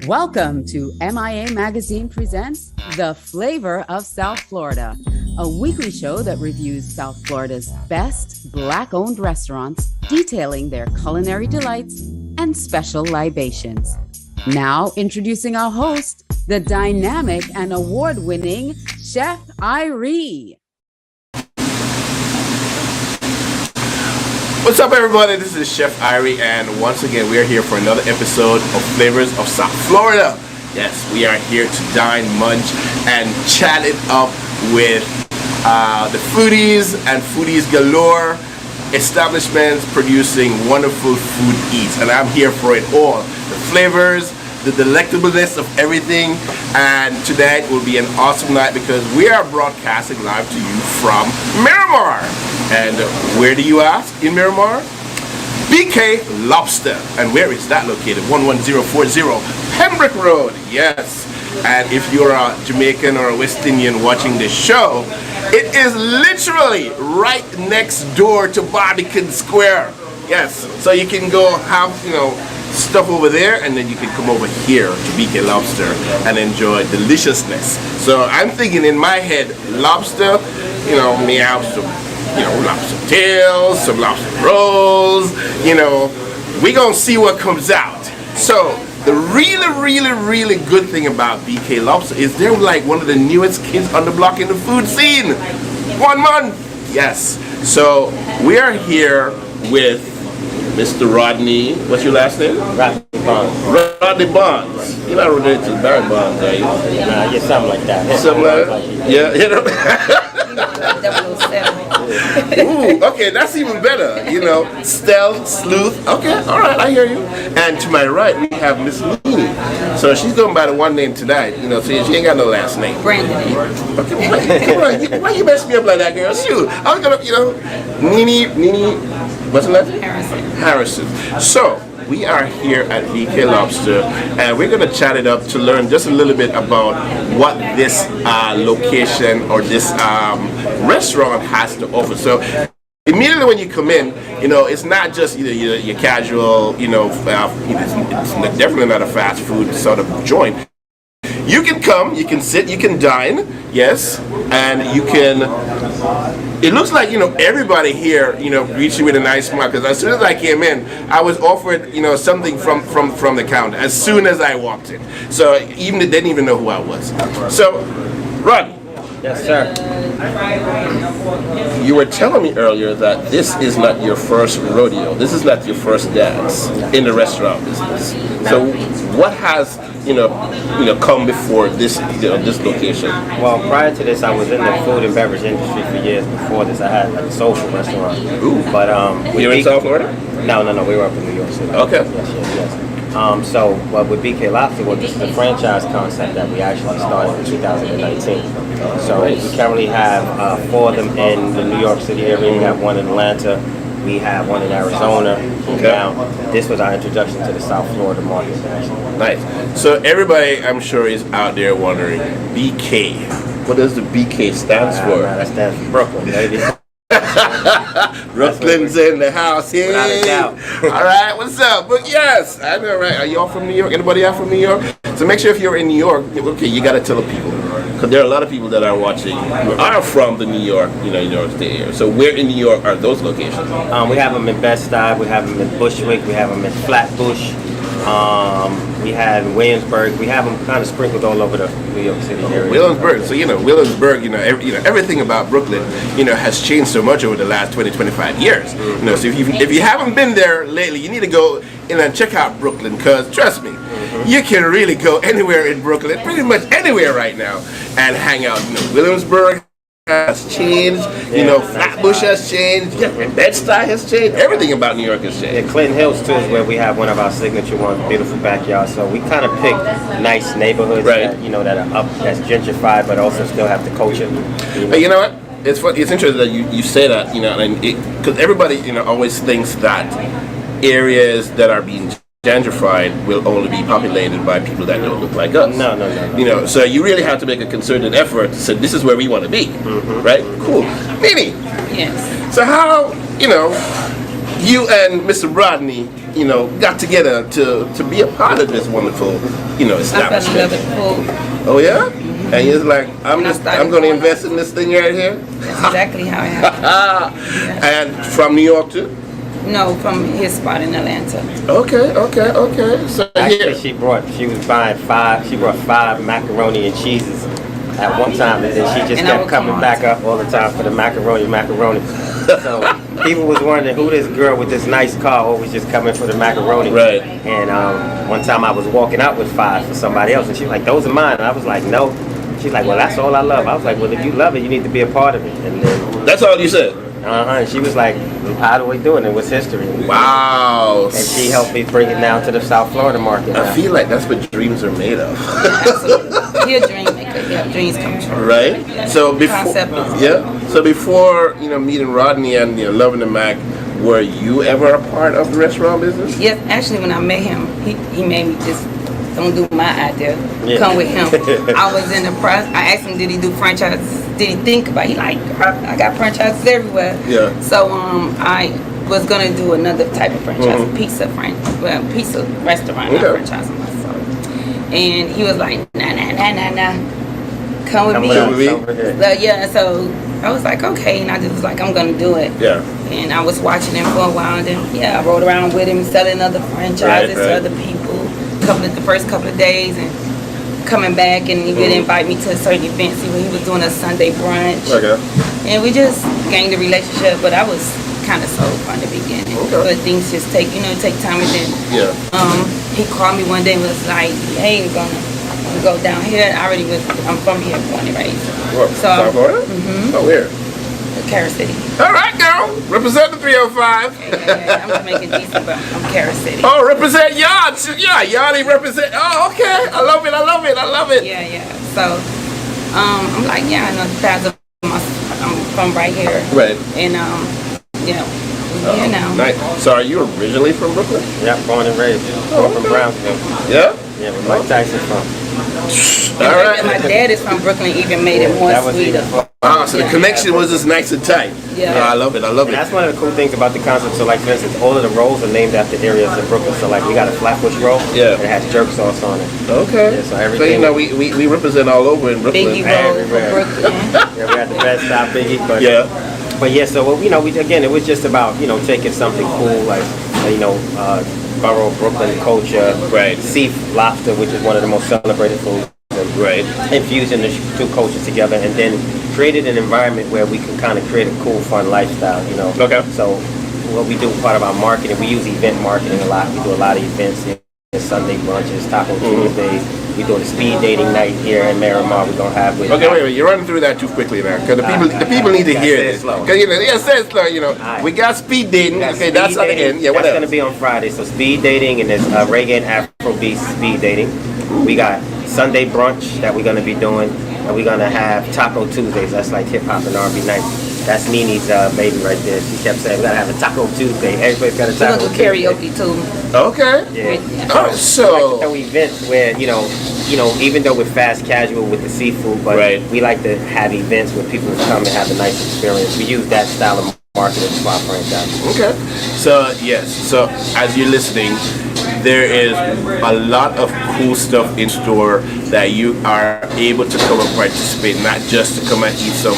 Welcome to MIA Magazine presents The Flavor of South Florida, a weekly show that reviews South Florida's best Black-owned restaurants, detailing their culinary delights and special libations. Now, introducing our host, the dynamic and award-winning Chef Irie. What's up, everybody? This is Chef Irie, and once again, we are here for another episode of Flavors of South Florida. Yes, we are here to dine, munch, and chat it up with the foodies and foodies galore, establishments producing wonderful food eats, and I'm here for it all. The flavors, the delectableness of everything, and tonight will be an awesome night because we are broadcasting live to you from Miramar. And where do you ask in Miramar? BK Lobster. And where is that located? 11040 Pembroke Road. Yes. And if you're a Jamaican or a West Indian watching this show, it is literally right next door to Barbican Square. Yes. So you can go have, stuff over there, and then you can come over here to BK Lobster and enjoy deliciousness. So I'm thinking in my head, lobster, may have some lobster tails, some lobster rolls, we gonna see what comes out. So the really good thing about BK Lobster is they're like one of the newest kids on the block in the food scene. 1 month, yes. So we are here with Mr. Rodney, what's your last name? Rodney Bonds. Rodney Bonds. You're not related to Barry Bonds, are you? Nah, yeah, something like that. Something like that? Yeah, Ooh, okay, that's even better. Stealth, sleuth. Okay, all right, I hear you. And to my right, we have Miss Nini. So she's going by the one name tonight. So she ain't got no last name. Brandon. Okay, why you mess me up like that, girl? Shoot, I was gonna, Nini, what's her last name? Harrison. So we are here at BK Lobster, and we're going to chat it up to learn just a little bit about what this location or this restaurant has to offer. So immediately when you come in, it's not just your casual, it's definitely not a fast food sort of joint. You can come, you can sit, you can dine, yes, and you can. It looks like everybody here greets you with a nice smile, because as soon as I came in, I was offered something from the counter as soon as I walked in. So even they didn't even know who I was. So, Rodney. Yes, sir. You were telling me earlier that this is not your first rodeo. This is not your first dance in the restaurant business. So, what has come before this this location? Well, prior to this, I was in the food and beverage industry for years. Before this, I had a social restaurant. Ooh. But you're in South Florida? No, we were up in New York City. Okay. Yes. So, with BK Lobster, this is a franchise concept that we actually started in 2019. So we currently have 4 of them in the New York City area. We have one in Atlanta. We have one in Arizona. Okay. Now, this was our introduction to the South Florida market. Nice. So everybody, I'm sure, is out there wondering, BK. What does the BK stands for? That stands for Brooklyn, baby. Brooklyn's in the house here. Without a doubt. All right, what's up? But yes, I know, right? Are y'all from New York? Anybody out from New York? So make sure if you're in New York, okay, you got to tell the people. Because there are a lot of people that are watching who are from the New York, New York State area. So where in New York are those locations? We have them in Bed-Stuy, we have them in Bushwick, we have them in Flatbush, we have in Williamsburg. We have them kind of sprinkled all over the New York City area. Williamsburg. So Williamsburg. Everything about Brooklyn, has changed so much over the last 20-25 years. Mm-hmm. So if you haven't been there lately, you need to go in and check out Brooklyn. Because trust me, you can really go anywhere in Brooklyn, pretty much anywhere right now, and hang out. Williamsburg has changed. Flatbush has changed. Bed-Stuy has changed. Everything about New York has changed. Yeah, Clinton Hills too is where we have one of our signature ones, beautiful backyard. So we kind of pick nice neighborhoods right. that are up, that's gentrified, but also still have the culture. You know what? It's fun. It's interesting that you say that. Because everybody always thinks that areas that are being gentrified will only be populated by people that don't look like us. No. So you really have to make a concerted effort to say, this is where we want to be, right? Cool. Mimi. Yes. So how, you and Mr. Rodney got together to be a part of this wonderful, establishment? I fell in love with the food. Oh yeah, and you're like, I'm going to invest in this thing right here. That's exactly how it happened. And from New York too? No, from his spot in Atlanta. Okay. So actually, she brought five macaroni and cheeses at one time, and then she just kept coming back up all the time for the macaroni. So people was wondering who this girl with this nice car always just coming for the macaroni. Right. And one time I was walking out with 5 for somebody else, and she was like, "Those are mine." And I was like, "No." She's like, "Well, that's all I love." I was like, "Well, if you love it, you need to be a part of it." And then that's all you said. And she was like, "How do we do it?" It was history. Wow. And she helped me bring it down to the South Florida market. I feel like that's what dreams are made of. Absolutely. You're a dream maker. Yeah, dreams come true. Right. So before meeting Rodney and loving the Mac, were you ever a part of the restaurant business? Yes, actually, when I met him, he made me just don't do my idea. Yeah. Come with him. I was in the press. I asked him, did he do franchises? Did he think about it? He like, I got franchises everywhere. Yeah. So I was gonna do another type of franchise, pizza restaurant, not franchise myself. And he was like, nah. Come with me. So I was like, okay, and I just was like, I'm gonna do it. Yeah. And I was watching him for a while, and then I rode around with him, selling other franchises to other people. The first couple of days, and coming back, and he would invite me to certain events. He was doing a Sunday brunch. Okay. And we just gained a relationship, but I was kind of sold from the beginning. Okay. But things just take time, and then he called me one day and was like, hey, we're gonna go down here. I'm from here, born and raised. What, South Florida? Mm-hmm. Oh, where? Carol City. All right, girl. Represent the 305. Yeah. I'm Jamaican decent, but I'm Carol City. Oh, represent Yard. Yeah, Yardy represent. Oh, okay. I love it. Yeah. So, I'm like, I know the paths of I'm from right here. Right. And, we're here now. Nice. So, are you originally from Brooklyn? Yeah, born and raised. Born from Brownsville. Yeah? Yeah, where Mike Tyson from. All right. My dad is from Brooklyn, even made it more sweeter. So the connection was just nice and tight. Yeah. I love it. And that's one of the cool things about the concept. So, like, for instance, all of the rolls are named after areas in Brooklyn. So, like, we got a Flatbush roll. Yeah. And it has jerk sauce on it. Okay. Yeah, so everything. We represent all over in Brooklyn. Biggie roll for Everywhere. Brooklyn. Yeah, we had the best stop Biggie. But But yeah, so it was just about taking something cool like borough Brooklyn culture, right? Seafood, lobster, which is one of the most celebrated foods. Right. Infusing the two cultures together, and then created an environment where we can kind of create a cool, fun lifestyle. Okay. So what we do, part of our marketing, we use event marketing a lot. We do a lot of events. Sunday brunches, Taco Tuesdays. We doing a speed dating night here in Miramar. We're gonna have with. Okay, wait. You're running through that too quickly now, because the people need to hear this. Because say it slow. We got speed dating. Okay, that's at the end. Yeah, what That's else? gonna be on Friday. So speed dating, and there's reggae and Afrobeat speed dating. We got Sunday brunch that we're gonna be doing, and we're gonna have Taco Tuesdays. That's like hip hop and R&B night. That's Nini's baby right there. She kept saying we gotta have a Taco Tuesday. Everybody's got a We're Taco gonna do karaoke too. Okay. Yeah. All right, so We like to throw events where even though we're fast casual with the seafood, but we like to have events where people come and have a nice experience. We use that style of marketing for our franchise. Okay. So yes. So as you're listening, there is a lot of cool stuff in store that you are able to come and participate, not just to come and eat some,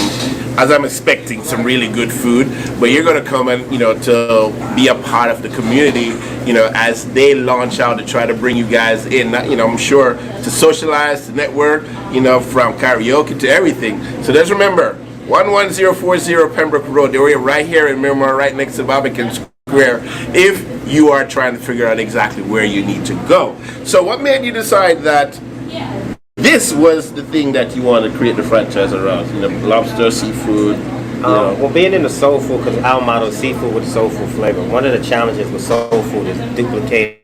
as I'm expecting, some really good food, but you're going to come and, to be a part of the community, as they launch out to try to bring you guys in, I'm sure to socialize, to network, from karaoke to everything. So just remember, 11040 Pembroke Road, they're right here in Miramar, right next to Barbican Square, if you are trying to figure out exactly where you need to go. So what made you decide that this was the thing that you want to create the franchise around? Lobster, seafood. Well, being in the soul food, because our motto is seafood with soul food flavor. One of the challenges with soul food is duplicating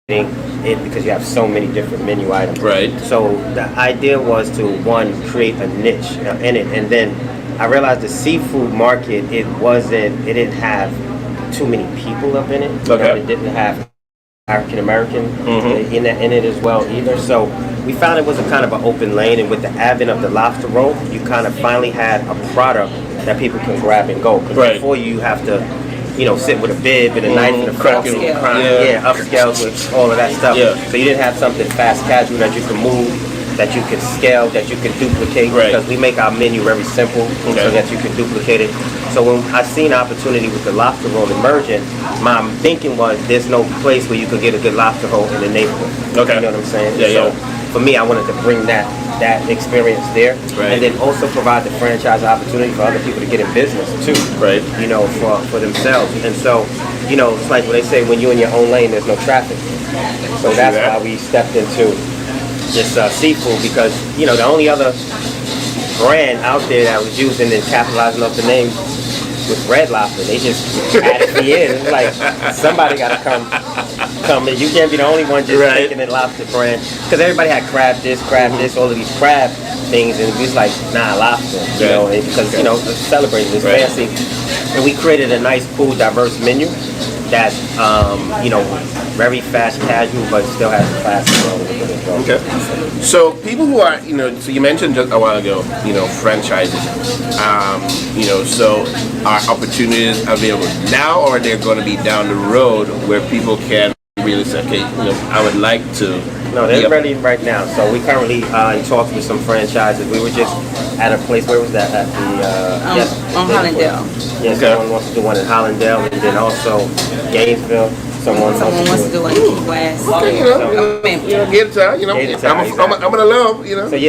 it because you have so many different menu items. Right. So the idea was to create a niche in it, and then I realized the seafood market it didn't have too many people up in it. Okay. It didn't have African American in it as well either. So we found it was a kind of an open lane, and with the advent of the Lobster Roll, you kind of finally had a product that people can grab and go. Because before you have to sit with a bib and a knife and a fork and upscale with all of that stuff. Yeah. So you didn't have something fast casual that you can move, that you can scale, that you can duplicate, because we make our menu very simple so that you can duplicate it. So when I seen opportunity with the lobster roll emerging, my thinking was there's no place where you could get a good lobster roll in the neighborhood. Okay. You know what I'm saying? So for me, I wanted to bring that experience there, and then also provide the franchise opportunity for other people to get in business too. Right. For themselves. And so, it's like what they say, when you're in your own lane, there's no traffic. So that's why we stepped into this seafood, because the only other brand out there that was using and capitalizing off the name was Red Lobster. They just added me in. It's like somebody got to come in. You can't be the only one just taking the lobster brand, because everybody had crab this, all of these crab things, and it was like, nah, lobster. Because it's celebrating, it's fancy, and we created a nice, cool, diverse menu that's very fast casual, but still has the class as well. Okay. So people who are, so you mentioned just a while ago, franchises. So are opportunities available now, or are they going to be down the road where people can really say, okay, I would like to? No, they're ready right now. So we currently in talks with some franchises. We were just at a place, where was that? At the on Hollandale. Yes, someone wants to do one in Hollandale, and then also Gainesville. Someone wants to do one in Key West. Get it out. I'm gonna love.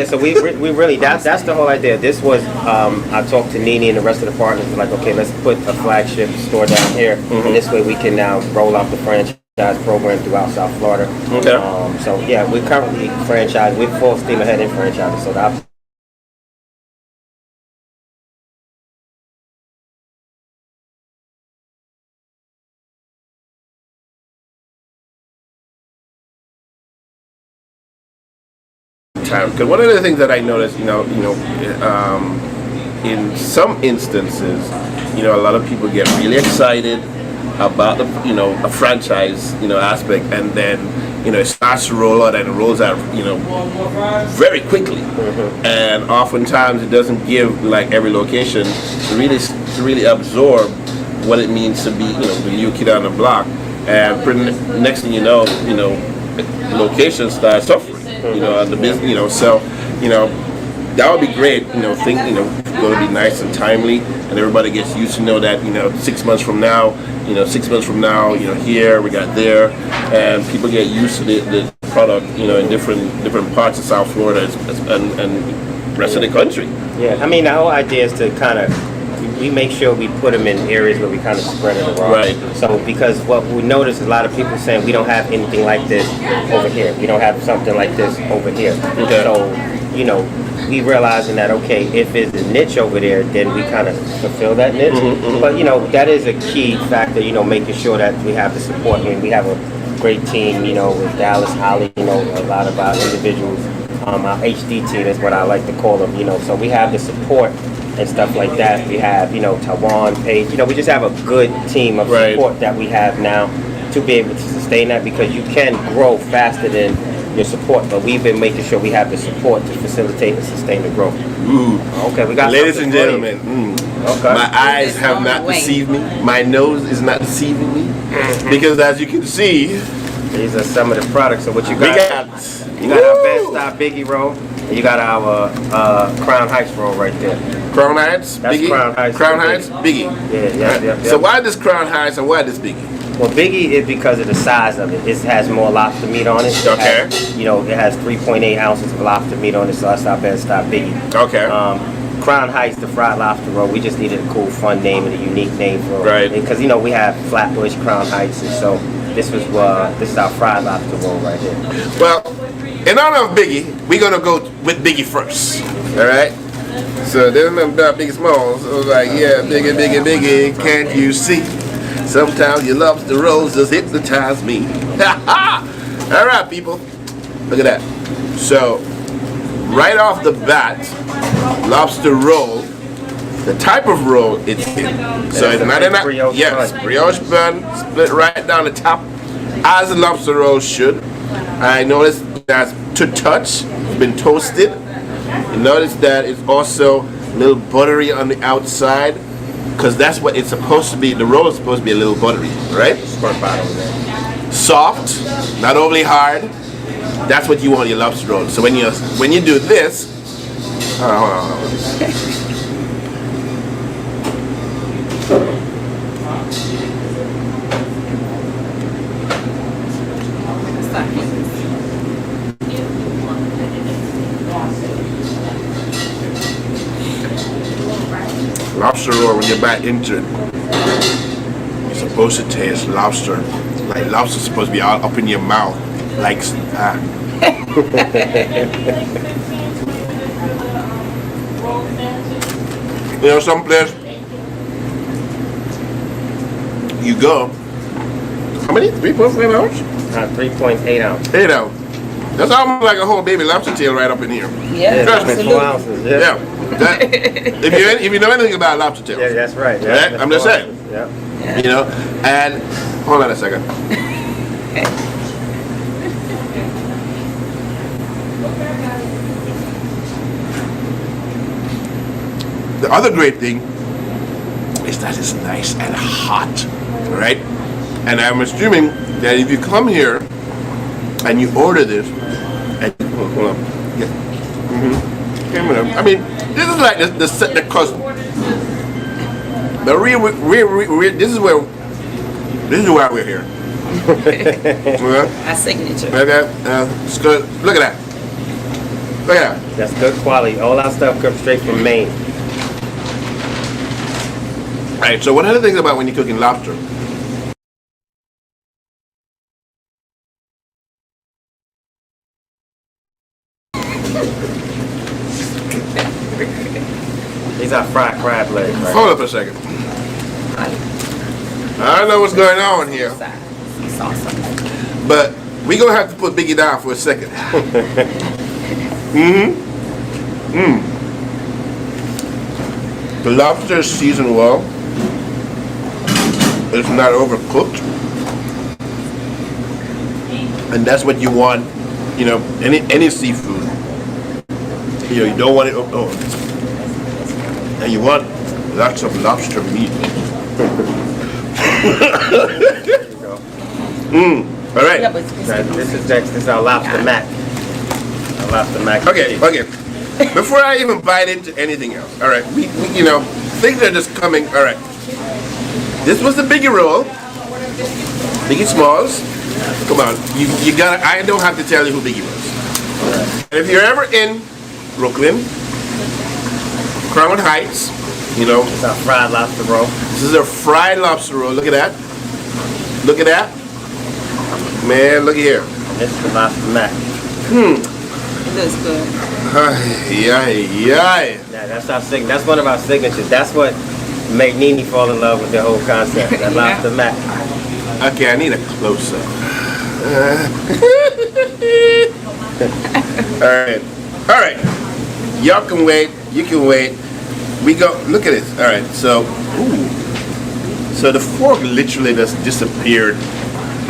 So we really that's the whole idea. This was I talked to Nene and the rest of the partners. We're like, okay, let's put a flagship store down here, and this way we can now roll out the franchise program throughout South Florida. We're currently franchised. We're full steam ahead in franchising. So that. Because one of the things that I noticed, in some instances, a lot of people get really excited about a franchise, aspect, and then, it starts to roll out and it rolls out, very quickly. And oftentimes it doesn't give like every location to really absorb what it means to be, the new kid on the block. And next thing you know, locations start suffering. The business, so, that would be great, it's going to be nice and timely, and everybody gets used to know that, 6 months from now, here, we got there, and people get used to the product, in different parts of South Florida and rest of the country. Yeah, I mean, the whole idea is to kind of, we make sure we put them in areas where we kind of spread it around. Right. So, because what we notice is a lot of people saying we don't have anything like this over here. We don't have something like this over here. Okay. So, we realizing that, okay, if it's a niche over there, then we kind of fulfill that niche. But, that is a key factor, making sure that we have the support. I mean, we have a great team, with Dallas, Holly, a lot of our individuals. Our HD team is what I like to call them, So we have the support and stuff like that. We have, Tawan, Paige. We just have a good team of support that we have now to be able to sustain that, because you can grow faster than your support, but we've been making sure we have the support to facilitate and sustain the growth. Okay, we got. Ladies and gentlemen, my eyes have not deceived me. My nose is not deceiving me, because as you can see, these are some of the products of what you got. You got our best style Biggie roll. And you got our Crown Heights roll right there. Crown Heights, that's Biggie. Crown Heights. Crown Heights, Biggie. Yeah. So why this Crown Heights and why this Biggie? Well, Biggie is because of the size of it. It has more lobster meat on it. Okay. It has 3.8 ounces of lobster meat on it, so that's our best style Biggie. Okay. Crown Heights, the fried lobster roll. We just needed a cool, fun name and a unique name for it. Right. Because we have Flatbush, Crown Heights, and so this is our fried lobster roll right here. Well, in honor of Biggie, we're gonna go with Biggie first. All right. So there's nothing about Biggie Smalls. So I was like, yeah, Biggie, can't you see? Sometimes your lobster rolls just hypnotize me. All right, people. Look at that. So right off the bat, lobster roll. The type of roll it's in. So it's not in that. Yes, brioche bun, split right down the top, as a lobster roll should. I noticed that's to touch, it's been toasted. You notice that it's also a little buttery on the outside. because that's what it's supposed to be. The roll is supposed to be a little buttery, right? Squirt bottom there. Soft, not overly hard. That's what you want in your lobster roll. So when you do this, hold on. Lobster roll, when you bite into it, you're supposed to taste lobster. Like lobster's supposed to be all up in your mouth. Like, you know, someplace you go. How many? 3.5 ounces? 3.8 ounces. 8 ounces. That's almost like a whole baby lobster tail right up in here. Yeah, Trust me. 4 ounces. Yeah. That, if you know anything about lobster tails, Yeah, that's right. Yeah, right? I'm just saying. Yeah. You know, and hold on a second. The other great thing is that it's nice and hot, right? And I'm assuming that if you come here and you order this, and hold on, yeah. I mean, this is like the cause. The real, this is why we're here. Our signature. Okay, it's good. Look at that. Look at that. That's good quality. All our stuff comes straight from Maine. All right. So one of the things about when you're cooking lobster. These are fried crab legs, right? Hold up a second. I don't know what's going on here, but we're gonna have to put Biggie down for a second. The lobster is seasoned well. It's not overcooked, and that's what you want. You know, any seafood. You know, you don't want it. And you want lots of lobster meat. All right. Yeah, but it's This is next. This is our lobster mac. Our lobster mac. Okay. Before I even bite into anything else, all right. We you know, things are just coming. All right. This was the Biggie roll. Biggie Smalls. Come on, you gotta. I don't have to tell you who Biggie was. And if you're ever in Brooklyn, Crown Heights, you know. It's our fried lobster roll. This is a fried lobster roll. Look at that. Look at that. Man, look at here. This is the lobster mac. It looks good. Yeah. Yeah, that's our that's one of our signatures. That's what made Nene fall in love with the whole concept. That lobster mac. Okay, I need a close up. All right. Y'all can wait. You can wait. We go. Look at this. All right. So, so the fork literally just disappeared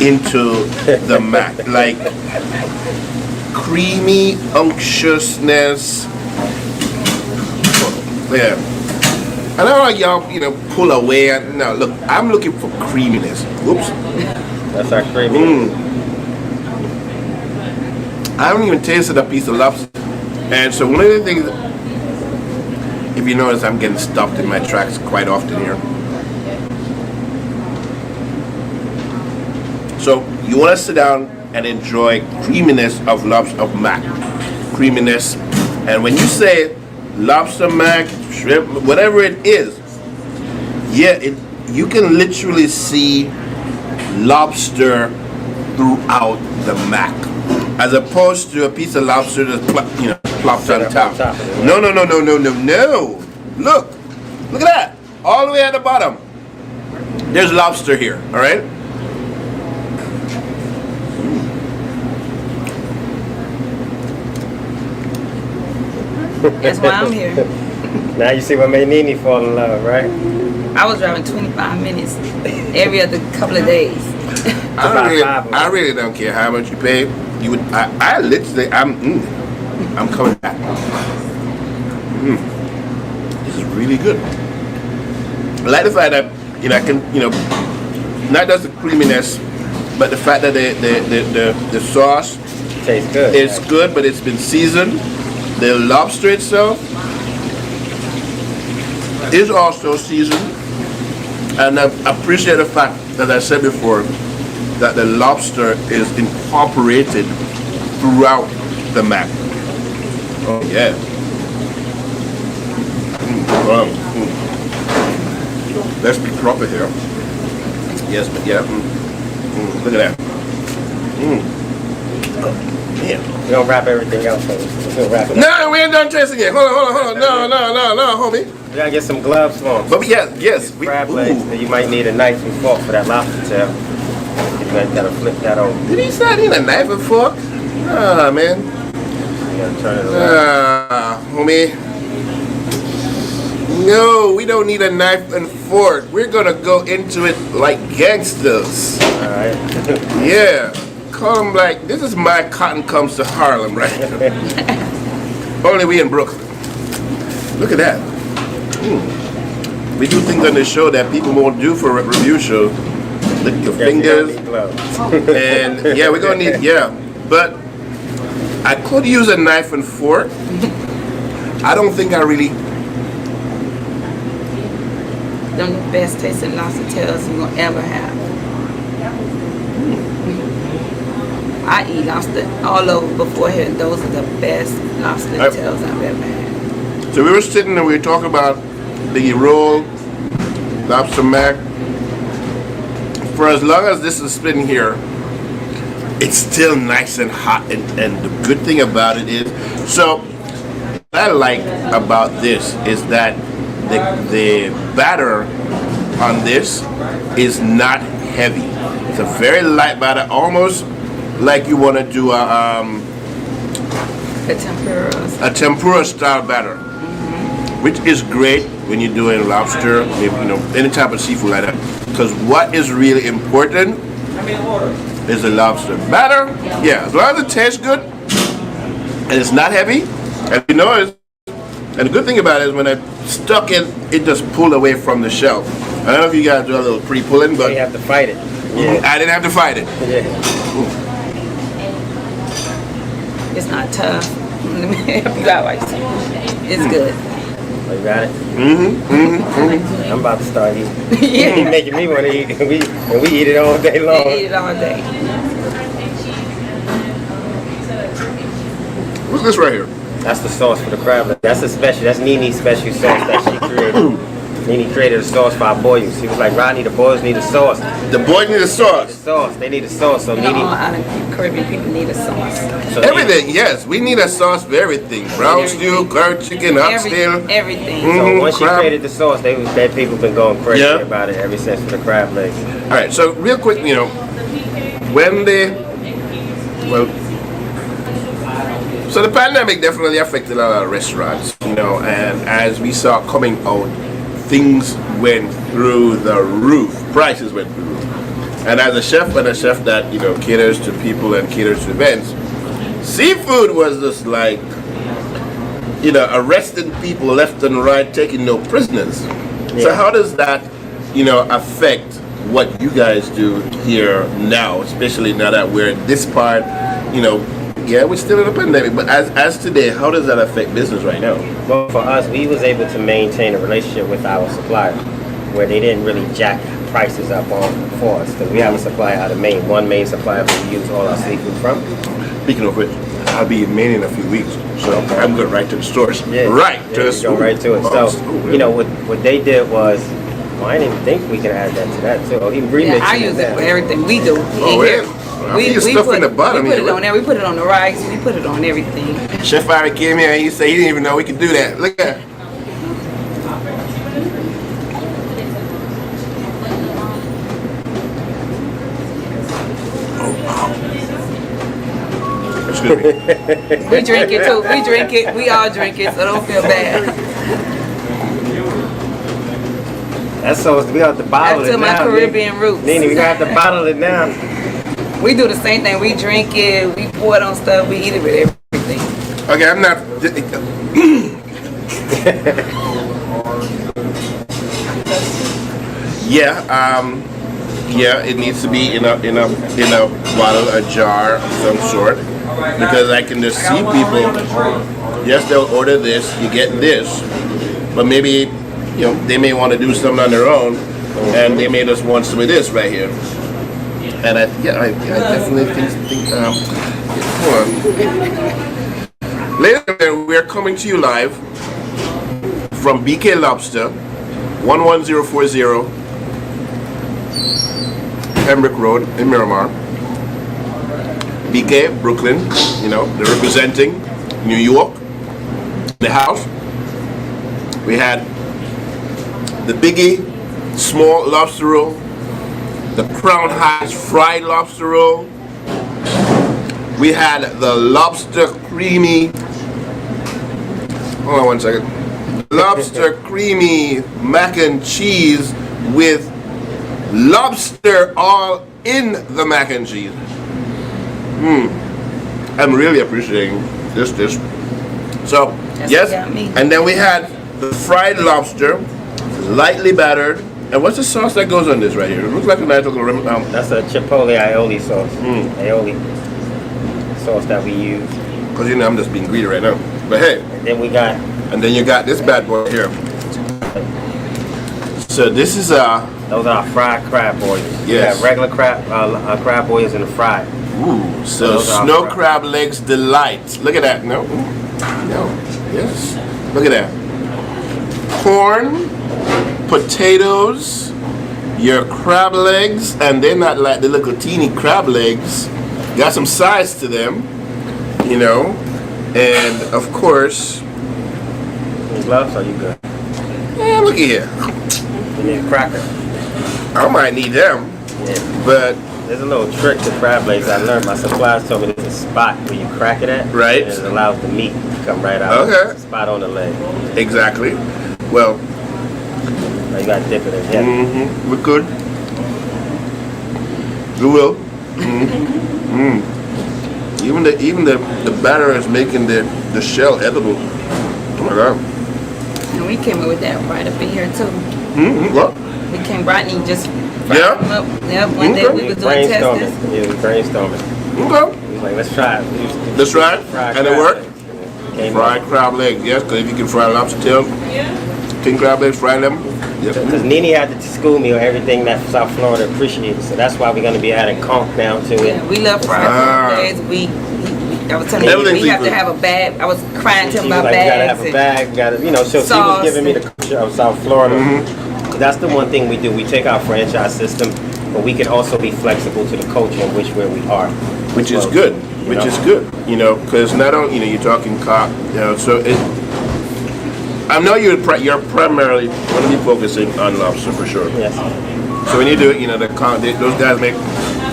into the mac, like creamy unctuousness. Yeah. I don't like y'all, you know, pull away. No, look, I'm looking for creaminess. Whoops. That's our creamy. I haven't even tasted a piece of lobster. And so one of the things, if you notice, I'm getting stopped in my tracks quite often here. So you want to sit down and enjoy creaminess of lobster, of mac. Creaminess. And when you say lobster mac, shrimp, whatever it is, yeah, you can literally see lobster throughout the mac, as opposed to a piece of lobster that's plopped on top. No. Look at that, all the way at the bottom. There's lobster here. All right. That's why I'm here. Now you see what made Nene fall in love, right? I was driving 25 minutes every other couple of days. I really don't care how much you pay. You would. I literally. I'm coming back. This is really good. I like the fact that I can not just the creaminess, but the fact that the sauce Tastes good. is good, but it's been seasoned. The lobster itself is also seasoned, and I appreciate the fact that I said before that the lobster is incorporated throughout the mac. Oh yeah. Wow. Let's be proper here. Yes, but yeah. Look at that. Oh, man. We're gonna wrap everything else. We're gonna wrap it up. No, we ain't done tasting yet. Hold on. No, homie. We gotta get some gloves for them. But yes. Crab legs. You might need a knife and fork for that lobster tail. You gotta flip that over. Did he say I need a knife and fork? Ah, man. You gotta turn it around. Homie. No, we don't need a knife and fork. We're gonna go into it like gangsters. Alright. Yeah. Call them like, this is my cotton comes to Harlem, right? Only we in Brooklyn. Look at that. We do things on the show that people won't do for a review show. Lick your fingers. And yeah, we're gonna need, but I could use a knife and fork. I don't think I really. Them the best tasting lobster tails you're gonna ever have. I eat lobster all over before here. Those are the best lobster tails I've ever had. So we were sitting and we were talking about the roll, lobster mac. For as long as this is sitting here, it's still nice and hot. And the good thing about it is, so what I like about this is that the batter on this is not heavy. It's a very light batter, almost like you want to do a tempura style batter, which is great when you're doing lobster, maybe any type of seafood like that. Because what is really important is the lobster batter. Yeah, as long as it tastes good and it's not heavy, and and the good thing about it is when I stuck it, it just pulled away from the shell. I don't know if you guys do a little pre-pulling, but you have to fight it. Yeah. I didn't have to fight it. Yeah. It's not tough. Let me help you out right now. It's good. Oh, you got it? I'm about to start eating. Yeah. You're making me want to eat, and we eat it all day long. We eat it all day. What's this right here? That's the sauce for the crab leg. That's Nene's special sauce that she created. Nene created a sauce for our boys. He was like, Rodney, the boys need a sauce. The boys need a sauce. They need a sauce. So Nene. All Caribbean people need a sauce. So Everything, yes. We need a sauce for everything. Brown stew, curd chicken, oxtail. Everything. So once she crab. created the sauce, that people been going crazy about it ever since for the crab legs. All right, so real quick, so the pandemic definitely affected a lot of restaurants, and as we saw coming out, things went through the roof. Prices went through the roof. And as a chef that, caters to people and caters to events, seafood was just like, arresting people left and right, taking no prisoners. Yeah. So how does that, affect what you guys do here now, especially now that we're in this part, we're still in a pandemic, but as today, how does that affect business right now? Well, for us, we was able to maintain a relationship with our supplier where they didn't really jack prices up for us, because we have a supplier out of Maine, one main supplier we use all our seafood from. Speaking of which, I'll be in Maine in a few weeks, so I'm going right to the stores. Yeah, right to the store. Go right to it. So, what they did was, I didn't even think we could add that to that too. He remixed I use it for everything we do. We stuff in the bottom we put it on there. We put it on the rice. We put it on everything. Chef Irie came here and he said he didn't even know we could do that. Look at that. Oh, wow. Excuse me. We drink it too. We drink it. We all drink it, so don't feel bad. That's so we have to bottle it now. That's to my Caribbean roots. Nene, we got to bottle it now. We do the same thing. We drink it. We pour it on stuff. We eat it with everything. Okay, I'm not. Yeah, yeah, it needs to be in a bottle, a jar of some sort, because I can just see people. Yes, they'll order this, you get this, but maybe they may want to do something on their own, and they may just want some of this right here. And I definitely think hold on. Ladies and gentlemen, we are coming to you live from BK Lobster, 11040 Pembroke Road in Miramar. BK, Brooklyn, they're representing New York, the house. We had the biggie, small lobster roll, the Crown Heights fried lobster roll. We had the lobster creamy, hold on one second, lobster creamy mac and cheese with lobster all in the mac and cheese. I'm really appreciating this dish. So, That's yes, yummy. and then we had the fried lobster, lightly battered. And what's the sauce that goes on this right here? It looks like a nice little That's a chipotle aioli sauce. Aioli sauce that we use. because I'm just being greedy right now. But hey, And then we got and then you got this bad boy here. So this is those are our fried crab boils. Yes. We have regular crab boils and the fried. ooh, so Those are snow fried. crab legs delight. Look at that. No, yes. Look at that. Corn, potatoes, your crab legs, and they're not like the little teeny crab legs. Got some size to them, and of course, Any gloves? Are you good? yeah, look at here. You need a cracker. I might need them, Yeah. but There's a little trick to crab legs. I learned. My suppliers told me there's a spot where you crack it at. Right. And it allows the meat to come right out. Okay. There's a spot on the leg. exactly. Well, Now you gotta dip it in here. we're good. We will. Even the batter is making the shell edible. Oh my god. And we came up with that right up in here too. What? We came, Rodney just fried Yeah? them up. Yep, one day we was doing Brainstorming. testers. Yeah, we was brainstorming. Okay. He was like, let's try it. That's right. Fried And it crab worked? legs. Came Fried crab legs, yes, because if you can fry lobster tails, king crab legs, fry them. Yep. Because Nene had to school me on everything that South Florida appreciates. So that's why we're going to be adding conch down to it. Yeah, we love fried legs. I was telling you, Everything's we have to equal. have a bag. I was crying to She him was about like, you gotta bags. have a bag, so she was sauce giving me the culture of South Florida. That's the one thing we do. We take our franchise system, but we can also be flexible to the culture in which where we are. Which is Well, good. you Which know? is good. Because not only, you're talking cock, so I know you're primarily going to be focusing on lobster for sure. Yes. So when you do it, those guys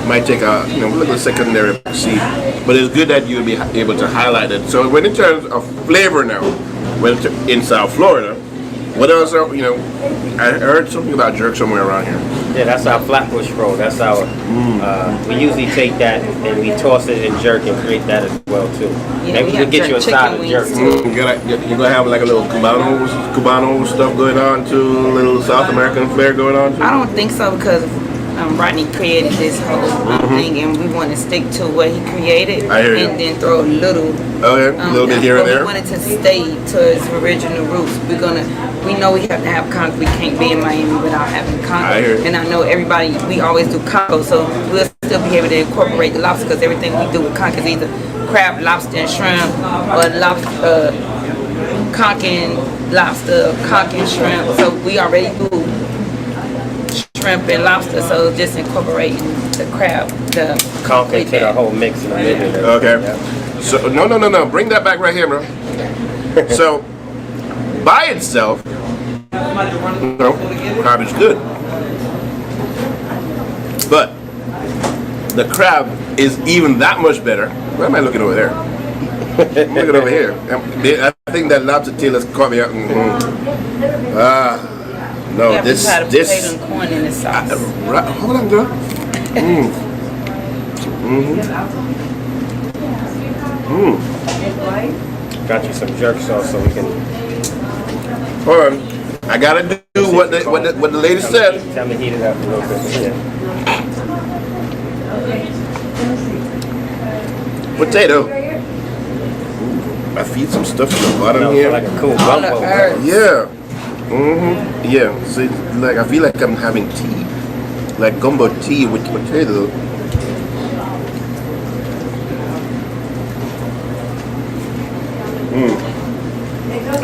might take a little secondary seat, but it's good that you'll be able to highlight it. So when in terms of flavor now, in South Florida, what else are, I heard something about jerk somewhere around here. Yeah, that's our flatbush roll. That's our. We usually take that and we toss it in jerk and create that as well too. Yeah, Maybe we we'll have get you a jerk side of chicken jerk. wings, too. You're gonna have like a little Cubano stuff going on too, a little South American flair going on too. I don't think so because Rodney created this whole thing and we want to stick to what he created I hear you. and then throw a little Okay, a little bit here and but there. we wanted to stay to its original roots. We know we have to have conch. We can't be in Miami without having conch. I hear you. And I know everybody, we always do conch, so we'll still be able to incorporate the lobster because everything we do with conch is either crab, lobster, and shrimp, or lobster, conch and lobster, conch and shrimp. So we already do shrimp and lobster, so just incorporating the crab, the Conch into the whole mix in the middle. Okay. Yeah. So no. Bring that back right here, bro. So by itself, crab is good, but the crab is even that much better. Where am I looking over there? I'm looking over here. I think that lobster tail has caught me out. No, yeah, this we had a potato and corn in the sauce. hold on, girl. Got you some jerk sauce so we can. Hold on. I gotta do what the lady said. Tell me to heat it up a little bit. Yeah. Potato. I feed some stuff to the bottom here. Like a cool gumbo. Yeah. Yeah. So like I feel like I'm having tea, like gumbo tea with potato.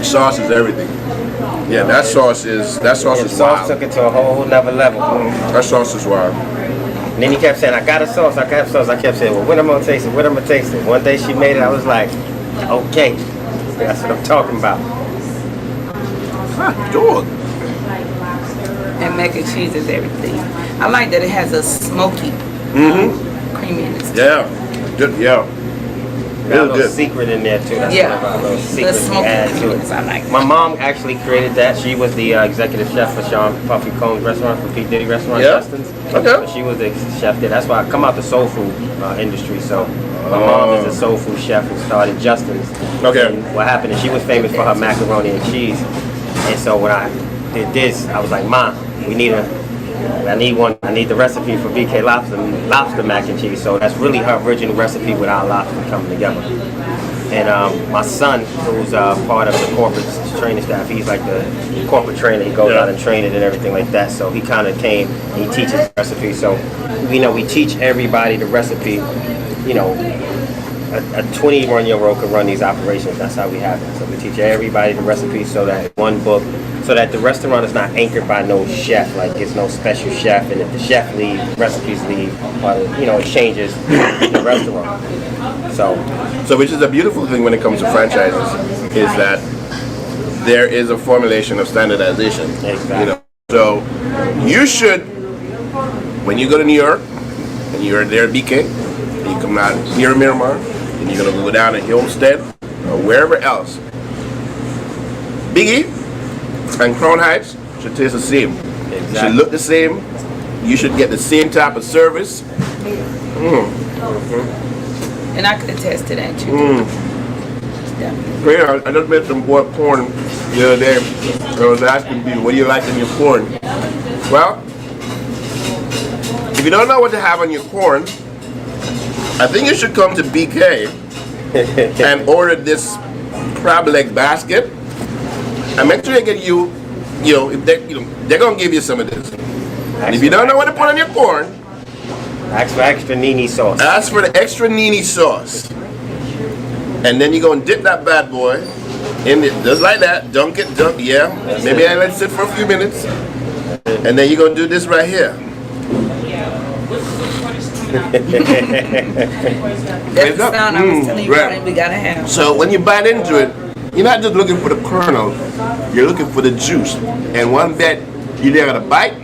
Sauce is everything. Yeah, that sauce is Sauce wild. took it to a whole nother level. That sauce is wild. And then he kept saying, I got a sauce, I got a sauce. I kept saying, well, when am I gonna taste it? When am I gonna taste it? One day she made it, I was like, okay, that's what I'm talking about. Hot dog. And mac and cheese is everything. I like that it has a smoky creaminess. Yeah. Good. Yeah. Got a little secret in there too. That's one of our little secrets we add to it. I like My mom actually created that. She was the executive chef for Sean Puffy Combs restaurant, for P. Diddy restaurant, Justin's. Okay. So she was the chef there. That's why I come out the soul food industry. So my mom is a soul food chef who started Justin's. Okay. And what happened is she was famous for her macaroni and cheese. And so when I did this, I was like, Mom, I need the recipe for BK lobster mac and cheese. So that's really her original recipe with our lobster coming together. And my son, who's part of the corporate training staff, he's like the corporate trainer. He goes out and train it and everything like that. So he kind of came and he teaches the recipe. So we teach everybody the recipe. You know, a 21-year-old can run these operations. That's how we have it. So we teach everybody the recipe so that one book, so that the restaurant is not anchored by no chef. Like it's no special chef, and if the chef leaves, recipes leave, it changes the restaurant. So which is a beautiful thing when it comes to franchises, is that there is a formulation of standardization. Exactly. So you should, when you go to New York and you're there at BK, and you come out here in Miramar, and you're gonna go down to Homestead or wherever else, Biggie and Crown Heights should taste the same. Exactly. Should look the same. You should get the same type of service. And I could attest to that too. Definitely. Yeah, I just made some boiled corn the other day. I was asking people, what do you like in your corn? Well, if you don't know what to have on your corn, I think you should come to BK and order this crab leg basket. And make sure they get you, if they're gonna give you some of this. And if you don't know what to put on your corn, ask for extra nini sauce. ask for the extra nini sauce. And then you're gonna dip that bad boy in it, just like that. Dunk it, maybe I let it sit for a few minutes. And then you're gonna do this right here. That's the sound I was telling you about we gotta have. So when you bite into it, you're not just looking for the kernel, you're looking for the juice. And one bit, you there got a bite.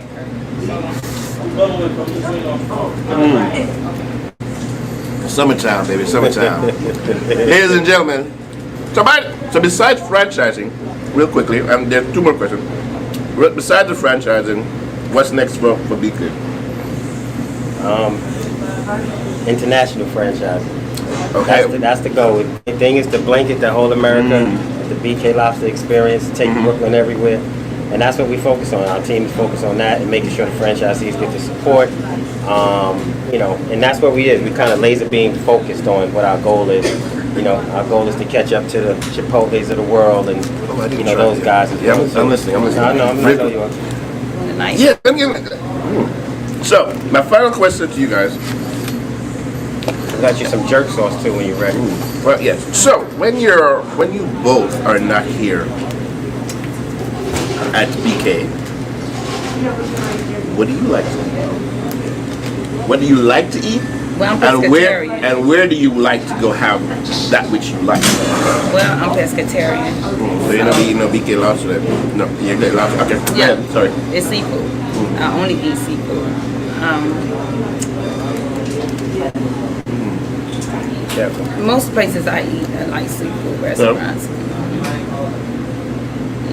Summertime, baby, summertime. Ladies and gentlemen, so besides franchising, real quickly, and there's two more questions. Besides the franchising, what's next for BK? International franchise. Okay. That's the goal. The thing is to blanket the whole America, the BK Lobster experience, take Brooklyn everywhere. And that's what we focus on. Our team is focused on that and making sure the franchisees get the support. And that's what we is. We kind of laser beam focused on what our goal is. Our goal is to catch up to the Chipotles of the world and those guys as well. I'm listening. No, I'm not know you are. Nice. Yeah, So, my final question to you guys. I got you some jerk sauce too when you're ready. Well, yes. So, when you both are not here at BK, what do you like to eat? What do you like to eat? Well, I'm pescatarian. And where do you like to go have that which you like? Well, I'm pescatarian. So you're not eating no BK lobster then? No, you get lobster. Okay. Yeah. Sorry. It's seafood. I only eat seafood. Most places I eat are like seafood restaurants.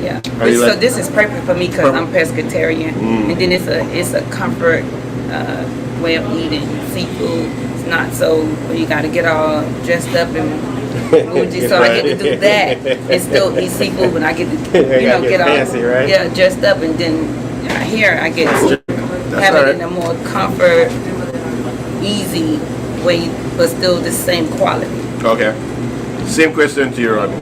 Yeah. So this is perfect for me because I'm pescatarian, and then it's a comfort way of eating seafood. It's not so where you got to get all dressed up and Muji, so I get to do that and still eat seafood when I get to, get all fancy, right? Yeah, dressed up, and then here I get to have all right. it in a more comfort, easy way, but still the same quality. Okay. Same question to you, Rodney.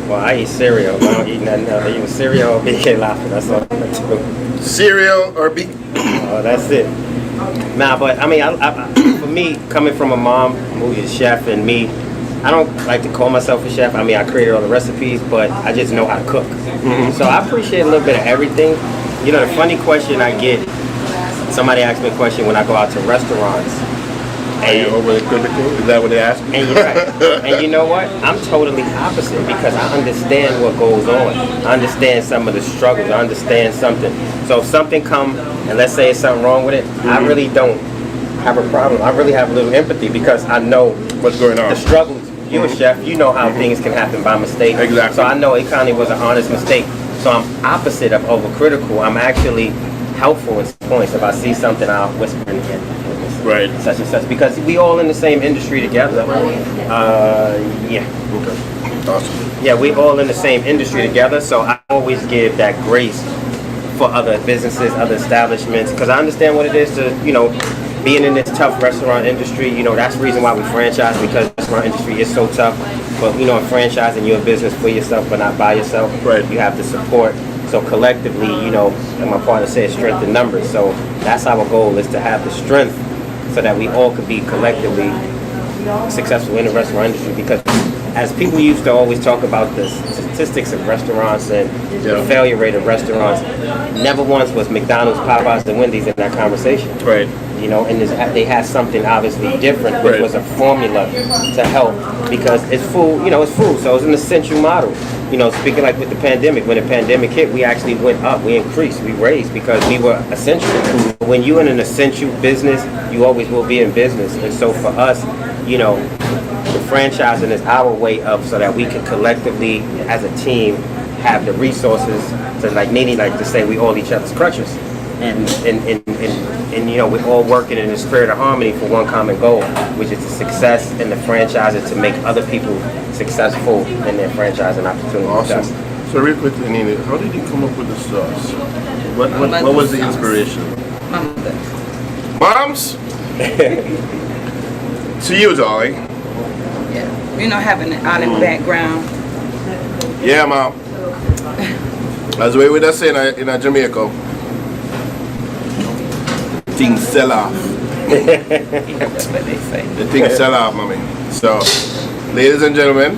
Well, I eat cereal. I don't eat nothing else. I eat cereal or BK Lobster. That's all I do. Cereal or Oh, that's it. Nah, but I mean, for me, coming from a mom who is chef, and me, I don't like to call myself a chef. I mean, I created all the recipes, but I just know how to cook. So I appreciate a little bit of everything. You know, the funny question I get, somebody asks me a question when I go out to restaurants. And over the critical? Is that what they ask you? And you're right. And you know what? I'm totally opposite because I understand what goes on. I understand some of the struggles. I understand something. So if something come and let's say it's something wrong with it, I really don't have a problem. I really have a little empathy because I know What's going on? the struggles. You're a chef. You know how things can happen by mistake. Exactly. So I know it kind of was an honest mistake. So I'm opposite of overcritical. I'm actually helpful in some points. If I see something, I'll whisper in again. Right. Such and such, because we all in the same industry together. Yeah. Okay. Awesome. Yeah, we all in the same industry together, so I always give that grace for other businesses, other establishments, because I understand what it is to, being in this tough restaurant industry. That's the reason why we franchise, because the restaurant industry is so tough. But, in franchising, you're a business for yourself, but not by yourself. Right. You have to support. So collectively, and my partner says strength in numbers. So that's our goal, is to have the strength so that we all could be collectively successful in the restaurant industry. Because as people used to always talk about the statistics of restaurants and the failure rate of restaurants, never once was McDonald's, Popeyes, and Wendy's in that conversation. Right. And they had something obviously different, which was a formula to help, because it's food, it's food, so it's an essential model. Speaking like with the pandemic, when the pandemic hit, we actually went up, we increased, we raised, because we were essential. When you're in an essential business, you always will be in business. And so for us, the franchising is our way of, so that we can collectively, as a team, have the resources to, like Nene like to say, we all each other's crutches. And we're all working in the spirit of harmony for one common goal, which is the success in the franchising, to make other people successful in their franchising opportunities. Awesome. So real quickly, Nene, how did you come up with the sauce? What was the inspiration? My mother. Moms? To you, darling. Yeah. Having an olive background. Yeah, Mom. That's the way we just say in Jamaica. Things sell off. That's what they say. The things sell off, mommy. So, ladies and gentlemen,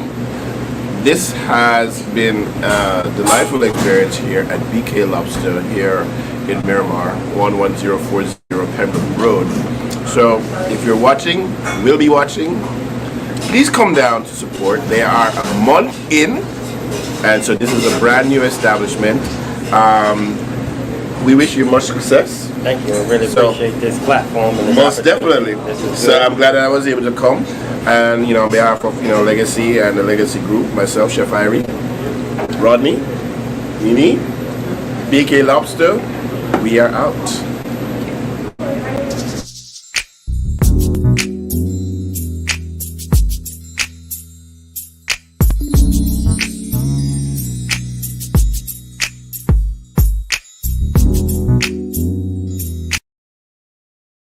this has been a delightful experience here at BK Lobster here in Miramar, 11040 Pembroke Road. So, if you're watching, will be watching, please come down to support. They are a month in, and so this is a brand new establishment. We wish you much success. Thank you. I really appreciate this platform. And this most definitely. So I'm glad that I was able to come, and on behalf of Legacy and the Legacy Group, myself, Chef Irie, Rodney, Nene, BK Lobster, we are out.